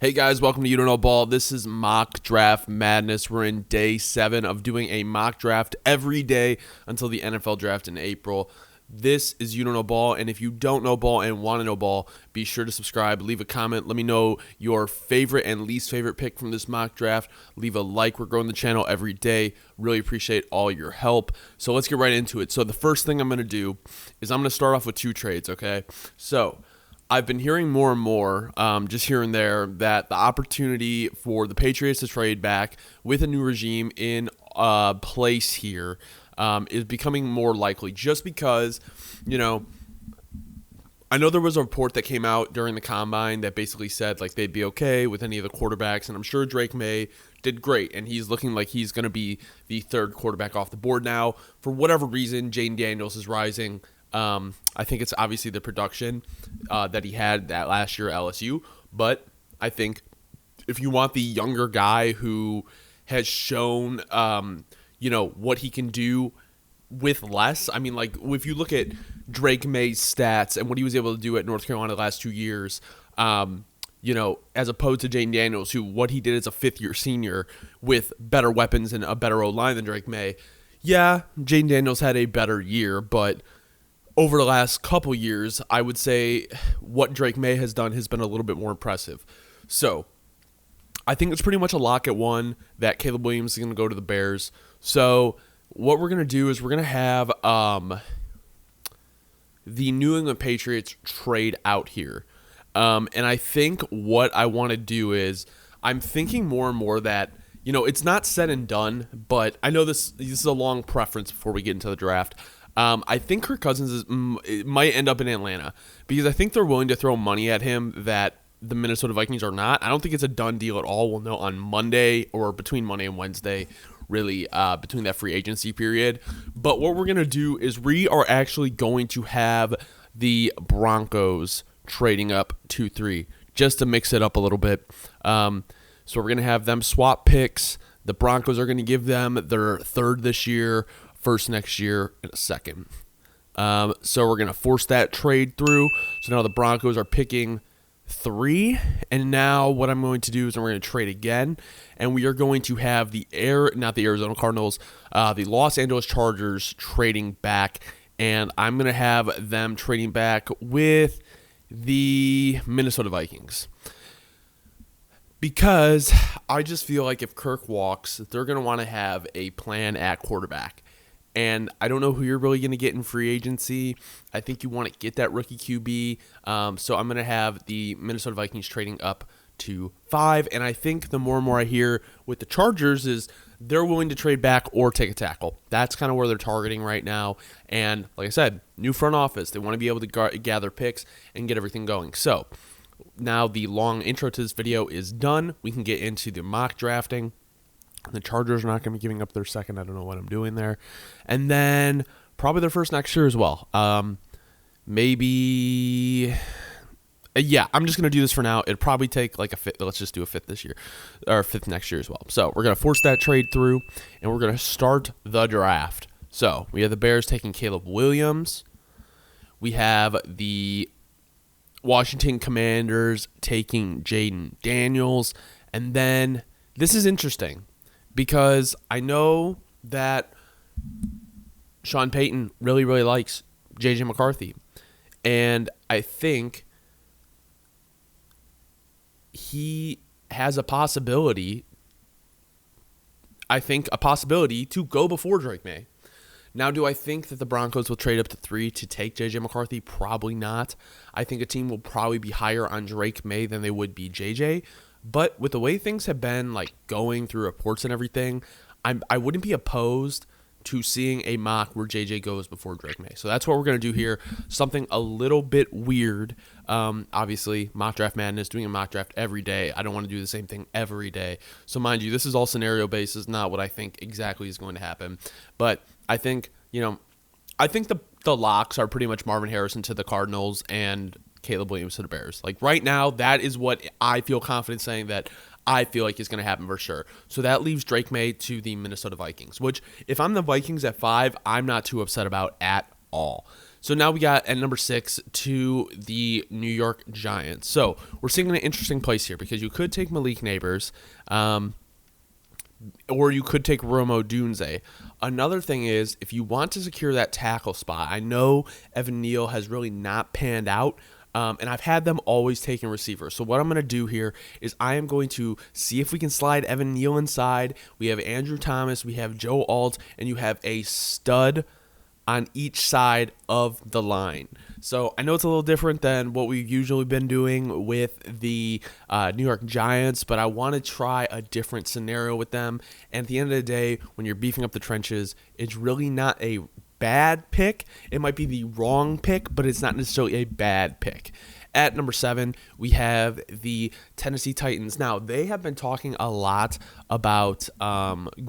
Hey guys, welcome to You Don't Know Ball. This is Mock Draft Madness. We're in day 7 of doing a mock draft every day until the NFL draft in April. This is You Don't Know Ball, and if you don't know ball and want to know ball, be sure to subscribe, leave a comment, let me know your favorite and least favorite pick from this mock draft, leave a like. We're growing the channel every day. Really appreciate all your help. So let's get right into it. So the first thing I'm going to do is I'm going to start off with 2 trades, okay? So I've been hearing more and more, just here and there, that the opportunity for the Patriots to trade back with a new regime in place here is becoming more likely. Just because, I know there was a report that came out during the combine that basically said like they'd be okay with any of the quarterbacks, and I'm sure Drake Maye did great, and he's looking like he's going to be the 3rd quarterback off the board now. For whatever reason, Jaden Daniels is rising. I think it's obviously the production that he had that last year at LSU, but I think if you want the younger guy who has shown, what he can do with less, I mean, like if you look at Drake Maye's stats and what he was able to do at North Carolina the last 2 years, as opposed to Jaden Daniels, who what he did as a 5th-year senior with better weapons and a better O-line than Drake Maye. Yeah, Jaden Daniels had a better year, but over the last couple years, I would say what Drake Maye has done has been a little bit more impressive. So I think it's pretty much a lock at 1 that Caleb Williams is going to go to the Bears. So what we're going to do is we're going to have the New England Patriots trade out here. And I think what I want to do is I'm thinking more and more that, it's not said and done, but I know this is a long preference before we get into the draft. I think Kirk Cousins might end up in Atlanta because I think they're willing to throw money at him that the Minnesota Vikings are not. I don't think it's a done deal at all. We'll know on Monday or between Monday and Wednesday, really, between that free agency period. But what we're going to do is we are actually going to have the Broncos trading up 2-3 just to mix it up a little bit. So we're going to have them swap picks. The Broncos are going to give them their 3rd this year, 1st next year, and a 2nd. So we're going to force that trade through. So now the Broncos are picking 3. And now what I'm going to do is we're going to trade again. And we are going to have not the Arizona Cardinals, the Los Angeles Chargers trading back. And I'm going to have them trading back with the Minnesota Vikings. Because I just feel like if Kirk walks, they're going to want to have a plan at quarterback. And I don't know who you're really going to get in free agency. I think you want to get that rookie QB. So I'm going to have the Minnesota Vikings trading up to 5. And I think the more and more I hear with the Chargers is they're willing to trade back or take a tackle. That's kind of where they're targeting right now. And like I said, new front office. They want to be able to gather picks and get everything going. So now the long intro to this video is done. We can get into the mock drafting. The Chargers are not going to be giving up their 2nd. I don't know what I'm doing there. And then probably their 1st next year as well. Maybe... Yeah, I'm just going to do this for now. It'd probably take like a 5th. Let's just do a 5th this year. Or 5th next year as well. So we're going to force that trade through. And we're going to start the draft. So we have the Bears taking Caleb Williams. We have the Washington Commanders taking Jaden Daniels. And then this is interesting, because I know that Sean Payton really, really likes J.J. McCarthy. And I think he has a possibility to go before Drake Maye. Now, do I think that the Broncos will trade up to 3 to take J.J. McCarthy? Probably not. I think a team will probably be higher on Drake Maye than they would be J.J., but with the way things have been like going through reports and everything, I wouldn't be opposed to seeing a mock where JJ goes before Drake Maye. So that's what we're going to do here. Something a little bit weird. Obviously, mock draft madness, doing a mock draft every day. I don't want to do the same thing every day. So mind you, this is all scenario based. This is not what I think exactly is going to happen. But I think, the locks are pretty much Marvin Harrison to the Cardinals and Caleb Williams to the Bears. Like right now, that is what I feel confident saying that I feel like is going to happen for sure. So that leaves Drake Maye to the Minnesota Vikings, which if I'm the Vikings at 5, I'm not too upset about at all. So now we got at number 6 to the New York Giants. So we're seeing an interesting place here because you could take Malik Neighbors, or you could take Rome Odunze. Another thing is, if you want to secure that tackle spot, I know Evan Neal has really not panned out, and I've had them always taking receivers. So what I'm going to do here is I am going to see if we can slide Evan Neal inside. We have Andrew Thomas, we have Joe Alt, and you have a stud on each side of the line. So I know it's a little different than what we've usually been doing with the New York Giants, but I want to try a different scenario with them. And at the end of the day, when you're beefing up the trenches, it's really not a bad pick. It might be the wrong pick, but it's not necessarily a bad pick. At number 7, we have the Tennessee Titans. Now, they have been talking a lot about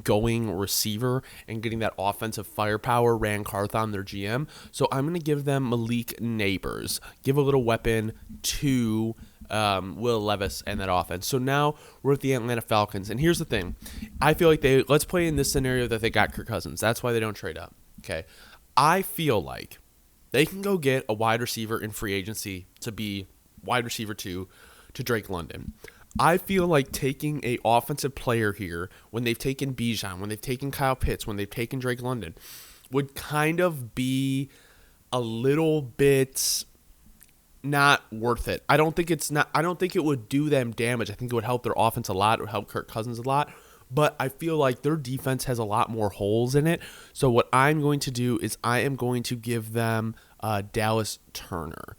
going receiver and getting that offensive firepower. Rand Carthon, their GM. So I'm going to give them Malik Neighbors. Give a little weapon to Will Levis and that offense. So now we're at the Atlanta Falcons. And here's the thing. I feel like let's play in this scenario that they got Kirk Cousins. That's why they don't trade up. Okay. I feel like they can go get a wide receiver in free agency to be wide receiver 2 to Drake London. I feel like taking a offensive player here when they've taken Bijan, when they've taken Kyle Pitts, when they've taken Drake London would kind of be a little bit not worth it. I don't think it would do them damage. I think it would help their offense a lot. It would help Kirk Cousins a lot. But I feel like their defense has a lot more holes in it. So what I'm going to do is I am going to give them Dallas Turner.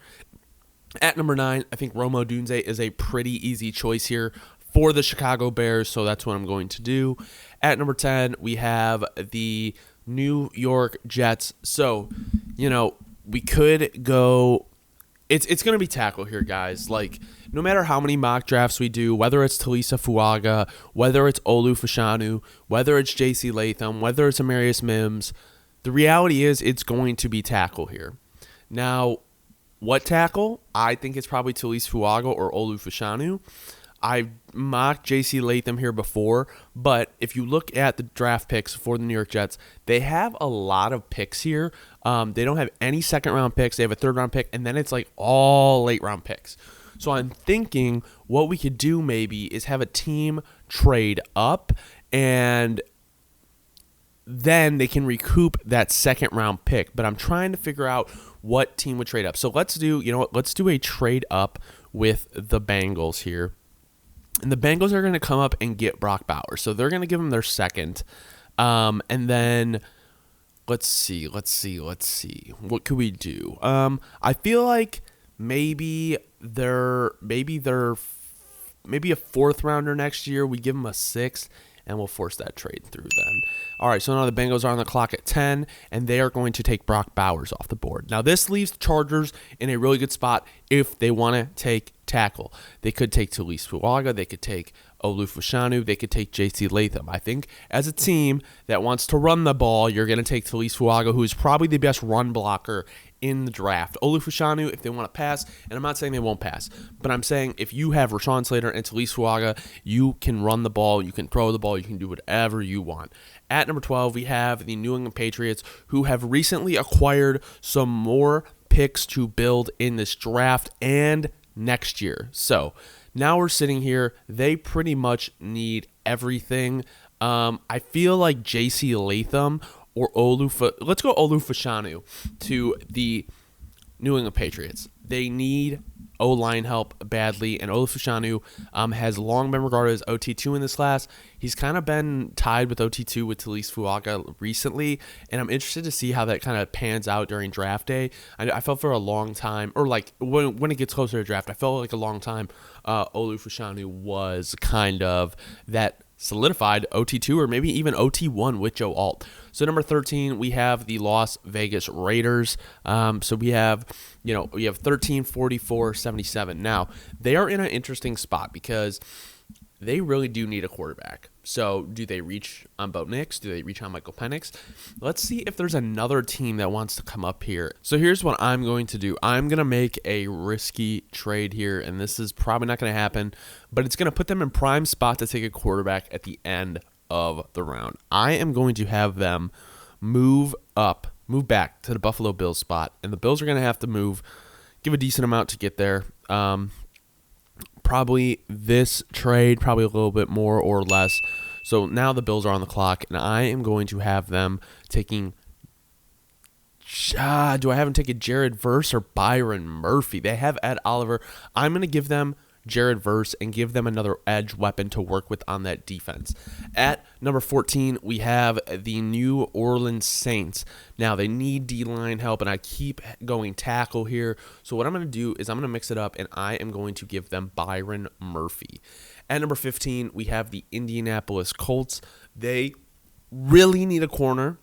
At number 9, I think Rome Odunze is a pretty easy choice here for the Chicago Bears, so that's what I'm going to do. At number 10, we have the New York Jets. So, we could go... It's going to be tackle here, guys. Like, no matter how many mock drafts we do, whether it's Talisa Fuaga, whether it's Olu Fashanu, whether it's J.C. Latham, whether it's Amarius Mims, the reality is it's going to be tackle here. Now, what tackle? I think it's probably Talisa Fuaga or Olu Fashanu. I mocked J.C. Latham here before, but if you look at the draft picks for the New York Jets, they have a lot of picks here. They don't have any second-round picks. They have a third-round pick, and then it's like all late-round picks. So I'm thinking what we could do maybe is have a team trade up, and then they can recoup that second-round pick. But I'm trying to figure out what team would trade up. So let's do a trade up with the Bengals here. And the Bengals are going to come up and get Brock Bowers. So they're going to give them their second. And then let's see. What could we do? I feel like maybe a fourth rounder next year. We give them a sixth, and we'll force that trade through then. All right, so now the Bengals are on the clock at 10, and they are going to take Brock Bowers off the board. Now, this leaves the Chargers in a really good spot if they want to take tackle. They could take Talisa Fuaga. They could take Olu Fashanu. They could take J.C. Latham. I think as a team that wants to run the ball, you're going to take Talisa Fuaga, who is probably the best run blocker in the draft. Olu Fashanu, if they want to pass, and I'm not saying they won't pass, but I'm saying if you have Rashawn Slater and Talisa Fuaga, you can run the ball, you can throw the ball, you can do whatever you want. At number 12, we have the New England Patriots, who have recently acquired some more picks to build in this draft and next year. So now we're sitting here. They pretty much need everything. I feel like J.C. Latham or let's go Olu Fashanu to the New England Patriots. They need O-line help badly, and Olu Fashanu has long been regarded as OT2 in this class. He's kind of been tied with OT2 with Talisa Fuaga recently, and I'm interested to see how that kind of pans out during draft day. I felt for a long time, or like when it gets closer to draft, I felt like a long time Olu Fashanu was kind of that solidified OT2 or maybe even OT1 with Joe Alt. So number 13, we have the Las Vegas Raiders. So we have 13, 44, 77. Now, they are in an interesting spot because they really do need a quarterback. So do they reach on Bo Nix? Do they reach on Michael Penix? Let's see if there's another team that wants to come up here. So here's what I'm going to do. I'm going to make a risky trade here, and this is probably not going to happen, but it's going to put them in prime spot to take a quarterback at the end of the round. I am going to have them move up move back to the Buffalo Bills spot, and the Bills are going to have to give a decent amount to get there. Probably this trade, probably a little bit more or less. So now the Bills are on the clock, and I am going to have them taking. Do I have them taking Jared Verse or Byron Murphy? They have Ed Oliver. I'm going to give them Jared Verse and give them another edge weapon to work with on that defense. At number 14, we have the New Orleans Saints. Now, they need D-line help, and I keep going tackle here. So what I'm going to do is I'm going to mix it up, and I am going to give them Byron Murphy. At number 15, we have the Indianapolis Colts. They really need a corner.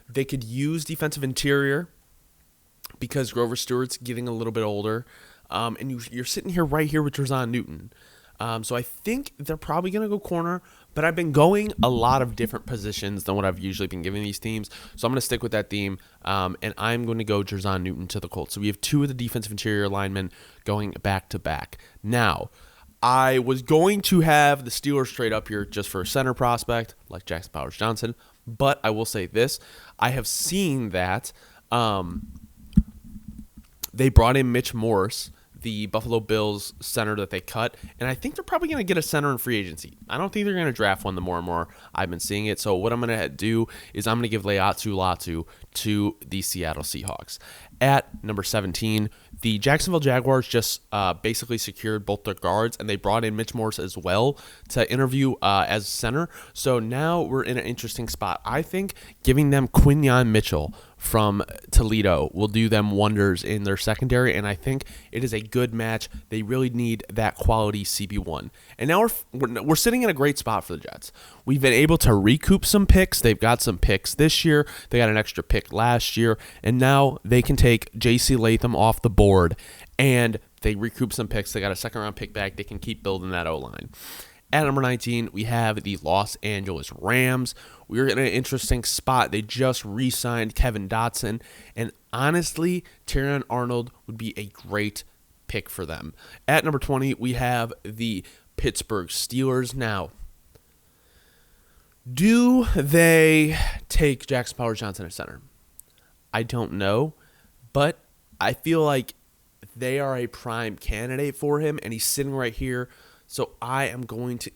They could use defensive interior because Grover Stewart's getting a little bit older. And you're sitting here right here with Terzon Newton. So I think they're probably going to go corner, but I've been going a lot of different positions than what I've usually been giving these teams. So I'm going to stick with that theme, and I'm going to go Terzon Newton to the Colts. So we have two of the defensive interior linemen going back-to-back. Now, I was going to have the Steelers trade up here just for a center prospect, like Jackson Powers-Johnson, but I will say this. I have seen that they brought in Mitch Morse, the Buffalo Bills center that they cut, and I think they're probably going to get a center in free agency. I don't think they're going to draft one the more and more I've been seeing it. So what I'm going to do is I'm going to give Leatu Latu to the Seattle Seahawks. At number 17, the Jacksonville Jaguars just basically secured both their guards, and they brought in Mitch Morse as well to interview as center. So now we're in an interesting spot. I think giving them Quinyon Mitchell from Toledo will do them wonders in their secondary, and I think it is a good match. They really need that quality CB1. And now we're sitting in a great spot for the Jets. We've been able to recoup some picks. They've got some picks this year. They got an extra pick last year, and now they can take J.C. Latham off the board, and they recoup some picks. They got a second-round pick back. They can keep building that O-line. At number 19, we have the Los Angeles Rams. We're in an interesting spot. They just re-signed Kevin Dotson, and honestly, Terrion Arnold would be a great pick for them. At number 20, we have the Pittsburgh Steelers. Now, do they take Jackson Powers-Johnson at center? I don't know, but I feel like they are a prime candidate for him, and he's sitting right here. So I am going to,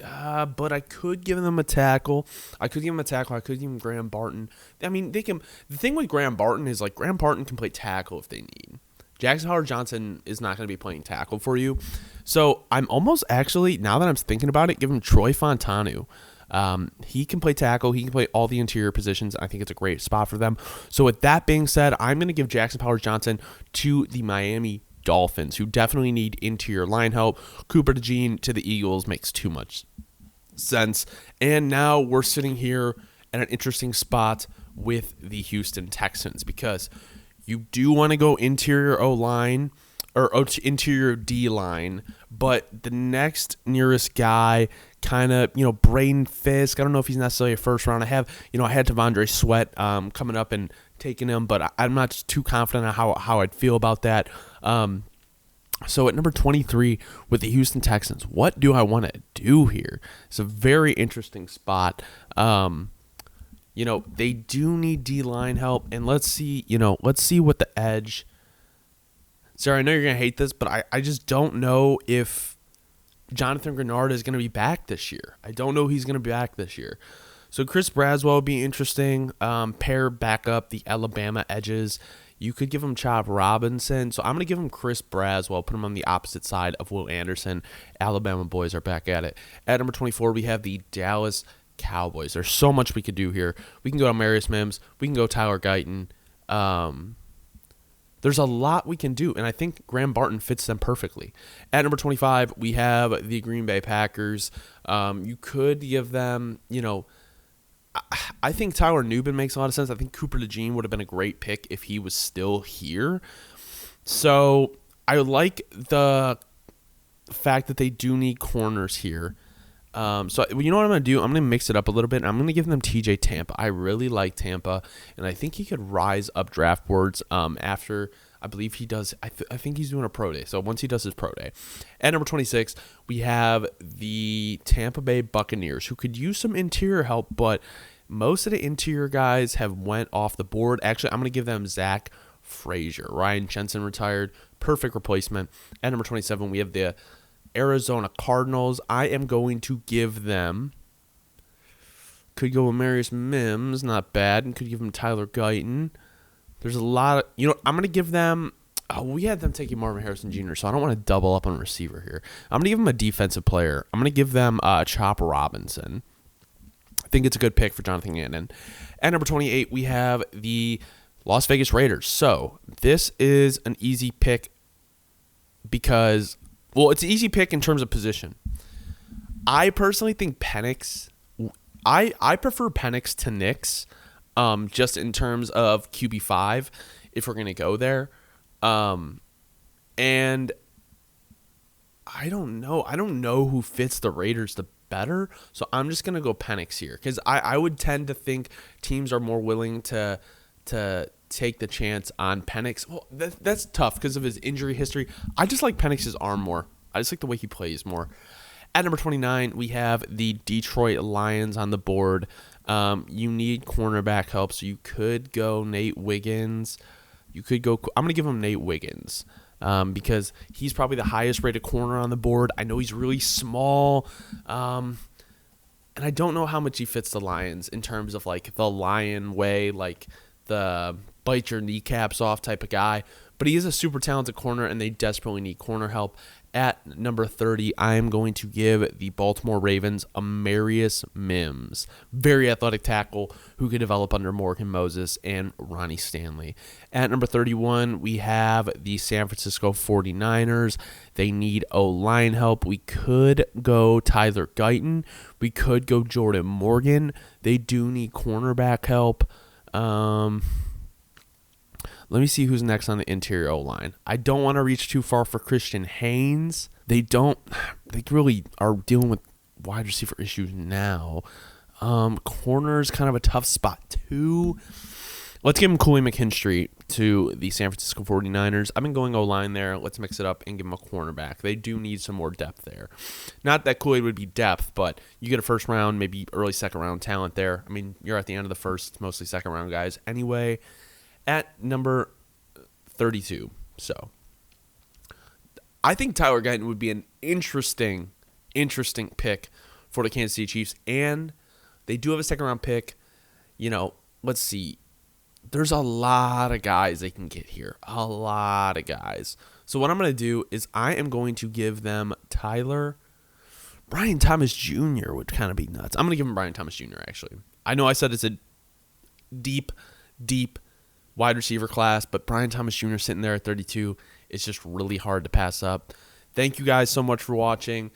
but I could give them a tackle. I could give him Graham Barton. I mean, they can. The thing with Graham Barton is, like, Graham Barton can play tackle if they need. Jackson Howard-Johnson is not going to be playing tackle for you. So I'm almost actually, now that I'm thinking about it, give him Troy Fontanu. He can play tackle. He can play all the interior positions. I think it's a great spot for them. So with that being said, I'm going to give Jackson Powers-Johnson to the Miami Dolphins, who definitely need interior line help. Cooper DeJean to the Eagles makes too much sense. And now we're sitting here at an interesting spot with the Houston Texans, because you do want to go interior O-line or interior D-line, but the next nearest guy, kind of, Braden Fisk, I don't know if he's necessarily a first round. I had Devondre Sweat coming up and taking him, but I'm not too confident on how I'd feel about that. So at number 23 with the Houston Texans, what do I want to do here? It's a very interesting spot. They do need D-line help, and let's see what the edge. Sarah, I know you're going to hate this, but I just don't know if Jonathan Grenard is going to be back this year. I don't know he's going to be back this year. So Chris Braswell would be interesting. Pair back up the Alabama edges. You could give him Chop Robinson. So I'm going to give him Chris Braswell, put him on the opposite side of Will Anderson. Alabama boys are back at it. At number 24, we have the Dallas Cowboys. There's so much we could do here. We can go to Marius Mims. We can go Tyler Guyton. There's a lot we can do, and I think Graham Barton fits them perfectly. At number 25, we have the Green Bay Packers. You could give them, I think Tyler Nubin makes a lot of sense. I think Cooper DeJean would have been a great pick if he was still here. So I like the fact that they do need corners here. So you know what I'm going to do? I'm going to mix it up a little bit. I'm going to give them TJ Tampa. I really like Tampa, and I think he could rise up draft boards after, I believe he does. I think he's doing a pro day. So once he does his pro day. At number 26, we have the Tampa Bay Buccaneers, who could use some interior help, but Most of the interior guys have went off the board. Actually, I'm going to give them Zach Frazier. Ryan Jensen retired. Perfect replacement. At number 27, we have the Arizona Cardinals. I am going to give them, could go with Marius Mims, not bad, and could give him Tyler Guyton. There's a lot of, I'm going to give them, we had them taking Marvin Harrison Jr., so I don't want to double up on receiver here. I'm going to give them a defensive player. I'm going to give them Chop Robinson. I think it's a good pick for Jonathan Gannon. At number 28, we have the Las Vegas Raiders. So this is an easy pick because, it's an easy pick in terms of position. I personally think Penix, I prefer Penix to Nix, just in terms of QB5, if we're going to go there. And I don't know who fits the Raiders the better, so I'm just going to go Penix here because I would tend to think teams are more willing to take the chance on Penix. Well, that's tough because of his injury history. I just like Penix's arm more. I just like the way he plays more. At number 29, we have the Detroit Lions on the board. You need cornerback help, so you could go Nate Wiggins. I'm going to give him Nate Wiggins because he's probably the highest rated corner on the board. I know he's really small, and I don't know how much he fits the Lions in terms of like the Lion way, like the bite your kneecaps off type of guy. But he is a super talented corner, and they desperately need corner help. At number 30, I am going to give the Baltimore Ravens Marius Mims. Very athletic tackle who could develop under Morgan Moses and Ronnie Stanley. At number 31, we have the San Francisco 49ers. They need O-line help. We could go Tyler Guyton. We could go Jordan Morgan. They do need cornerback help. Let me see who's next on the interior O-line. I don't want to reach too far for Christian Haynes. They really are dealing with wide receiver issues now. Corner's kind of a tough spot too. Let's give him Cooley McKinstry to the San Francisco 49ers. I've been going O-line there. Let's mix it up and give him a cornerback. They do need some more depth there. Not that Cooley would be depth, but you get a first round, maybe early second round talent there. I mean, you're at the end of the first, mostly second round guys anyway. At number 32, so I think Tyler Guyton would be an interesting pick for the Kansas City Chiefs, and they do have a second-round pick. Let's see. There's a lot of guys they can get here, a lot of guys. So what I'm going to do is I am going to give them Brian Thomas Jr. would kind of be nuts. I'm going to give him Brian Thomas Jr., actually. I know I said it's a deep wide receiver class, but Brian Thomas Jr. sitting there at 32 is just really hard to pass up. Thank you guys so much for watching.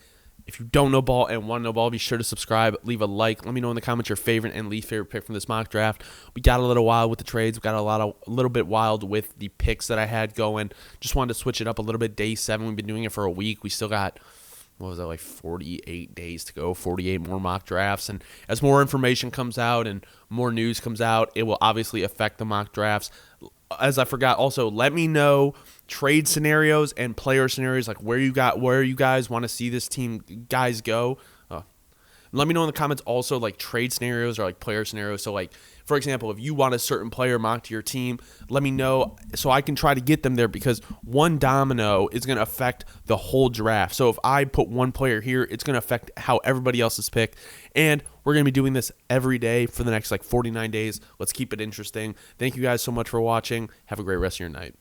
If you don't know ball and want to know ball, be sure to subscribe, leave a like. Let me know in the comments your favorite and least favorite pick from this mock draft. We got a little wild with the trades. We got a little bit wild with the picks that I had going. Just wanted to switch it up a little bit. Day 7, we've been doing it for a week. We still got, 48 days to go, 48 more mock drafts. And as more information comes out and more news comes out, it will obviously affect the mock drafts. As I forgot, also, let me know trade scenarios and player scenarios, like where you guys want to see this team guys go. Let me know in the comments also, like trade scenarios or like player scenarios. So like, for example, if you want a certain player mocked to your team, let me know so I can try to get them there, because one domino is going to affect the whole draft. So if I put one player here, it's going to affect how everybody else is picked. And we're going to be doing this every day for the next 49 days. Let's keep it interesting. Thank you guys so much for watching. Have a great rest of your night.